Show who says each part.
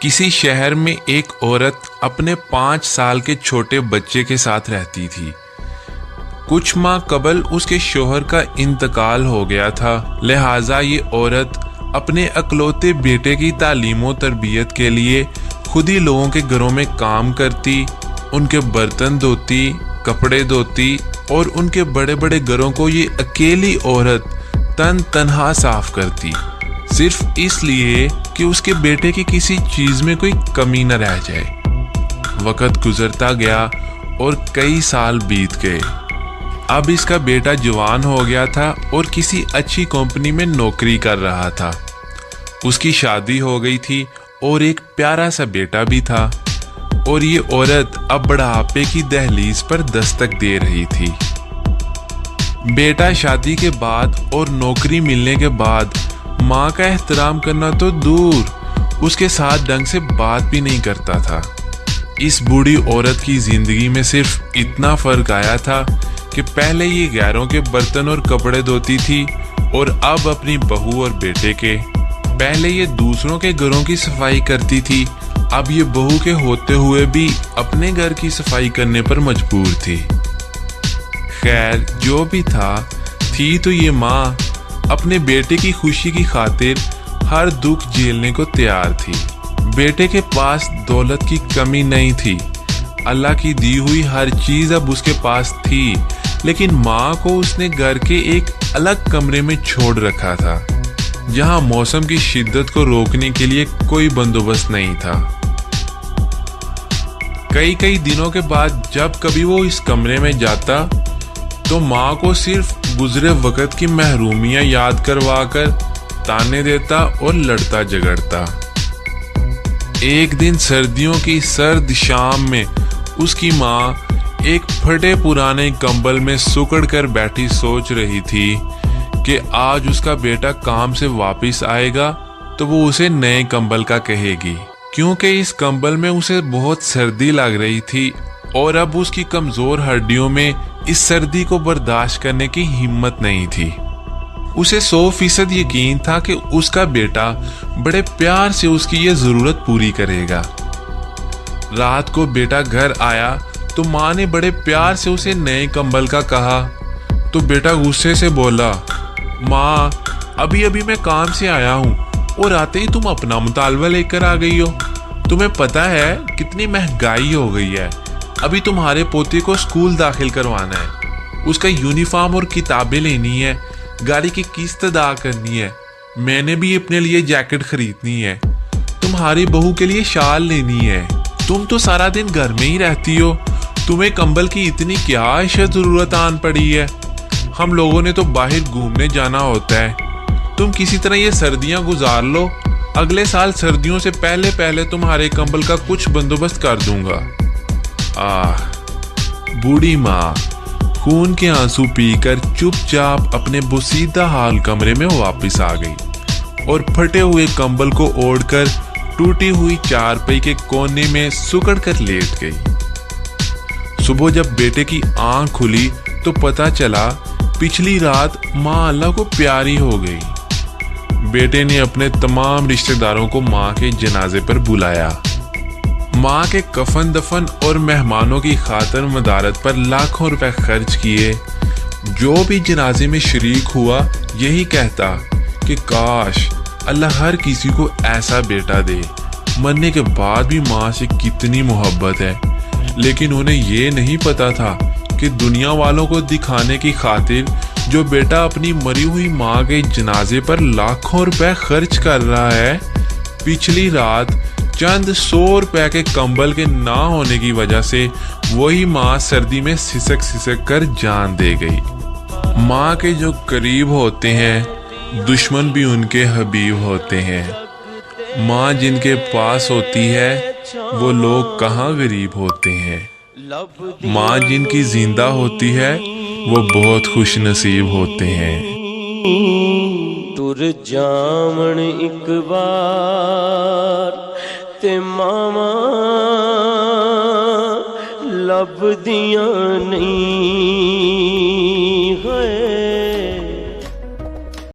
Speaker 1: किसी शहर में एक औरत अपने 5 साल के छोटे बच्चे के साथ रहती थी। कुछ माह कबल उसके शौहर का इंतकाल हो गया था, लिहाजा ये औरत अपने अकलौते बेटे की तालीम और तरबियत के लिए खुद ही लोगों के घरों में काम करती, उनके बर्तन धोती, कपड़े धोती और उनके बड़े बड़े घरों को ये अकेली औरत तनहा साफ करती, सिर्फ इसलिए कि उसके बेटे की किसी चीज में कोई कमी न रह जाए। वक्त गुजरता गया और कई साल बीत गए। अब इसका बेटा जवान हो गया था और किसी अच्छी कंपनी में नौकरी कर रहा था। उसकी शादी हो गई थी और एक प्यारा सा बेटा भी था, और ये औरत अब बुढ़ापे की दहलीज पर दस्तक दे रही थी। बेटा शादी के बाद और नौकरी मिलने के बाद माँ का एहतराम करना तो दूर, उसके साथ ढंग से बात भी नहीं करता था। इस बूढ़ी औरत की जिंदगी में सिर्फ इतना फर्क आया था कि पहले ये गैरों के बर्तन और कपड़े धोती थी और अब अपनी बहू और बेटे के। पहले ये दूसरों के घरों की सफाई करती थी, अब ये बहू के होते हुए भी अपने घर की सफाई करने पर मजबूर थी। खैर जो भी था, थी तो ये माँ अपने बेटे की खुशी की खातिर हर दुख झेलने को तैयार थी। बेटे के पास दौलत की कमी नहीं थी, अल्लाह की दी हुई हर चीज अब उसके पास थी, लेकिन माँ को उसने घर के एक अलग कमरे में छोड़ रखा था, जहाँ मौसम की शिद्दत को रोकने के लिए कोई बंदोबस्त नहीं था। कई दिनों के बाद जब कभी वो इस कमरे में जाता तो माँ को सिर्फ गुजरे वक्त की महरूमियां याद करवाकर ताने देता और लड़ता झगड़ता। एक दिन सर्दियों की सर्द शाम में उसकी माँ एक फटे पुराने कंबल में सुकड़ कर बैठी सोच रही थी कि आज उसका बेटा काम से वापस आएगा तो वो उसे नए कंबल का कहेगी, क्योंकि इस कंबल में उसे बहुत सर्दी लग रही थी और अब उसकी कमजोर हड्डियों में इस सर्दी को बर्दाश्त करने की हिम्मत नहीं थी। उसे 100% यकीन था कि उसका बेटा बड़े प्यार से उसकी ये जरूरत पूरी करेगा। रात को बेटा घर आया तो माँ ने बड़े प्यार से उसे नए कंबल का कहा तो बेटा गुस्से से बोला, माँ अभी मैं काम से आया हूँ और आते ही तुम अपना मुतालबा लेकर आ गई हो। तुम्हें पता है कितनी महंगाई हो गई है। अभी तुम्हारे पोते को स्कूल दाखिल करवाना है, उसका यूनिफॉर्म और किताबें लेनी है, गाड़ी की किस्त अदा करनी है, मैंने भी अपने लिए जैकेट खरीदनी है, तुम्हारी बहू के लिए शाल लेनी है। तुम तो सारा दिन घर में ही रहती हो, तुम्हें कंबल की इतनी क्या अशद जरूरत आन पड़ी है। हम लोगों ने तो बाहर घूमने जाना होता है, तुम किसी तरह ये सर्दियां गुजार लो, अगले साल सर्दियों से पहले तुम्हारे कंबल का कुछ बंदोबस्त कर दूंगा। बूढ़ी माँ खून के आंसू पीकर चुपचाप अपने बोसीदा हाल कमरे में वापस आ गई और फटे हुए कंबल को ओढ़कर टूटी हुई चारपाई के कोने में सुकड़ कर लेट गई। सुबह जब बेटे की आंख खुली तो पता चला पिछली रात माँ अल्लाह को प्यारी हो गई। बेटे ने अपने तमाम रिश्तेदारों को माँ के जनाजे पर बुलाया। माँ के कफन दफन और मेहमानों की खातर मदारत पर लाखों रुपए खर्च किए। जो भी जनाजे में शरीक हुआ यही कहता कि काश अल्लाह हर किसी को ऐसा बेटा दे। मरने के बाद भी माँ से कितनी मोहब्बत है, लेकिन उन्हें ये नहीं पता था कि दुनिया वालों को दिखाने की खातिर जो बेटा अपनी मरी हुई माँ के जनाजे पर लाखों रुपए खर्च कर रहा है, पिछली रात चंद 100 रुपए के कंबल के ना होने की वजह से वही माँ सर्दी में सिसक कर जान दे गई। माँ के जो करीब होते हैं दुश्मन भी उनके हबीब होते हैं। माँ जिनके पास होती है वो लोग कहाँ गरीब होते हैं। माँ जिनकी जिंदा होती है वो बहुत खुश नसीब होते हैं।
Speaker 2: तुर जामन एक बार ते मामा लभदियां नहीं।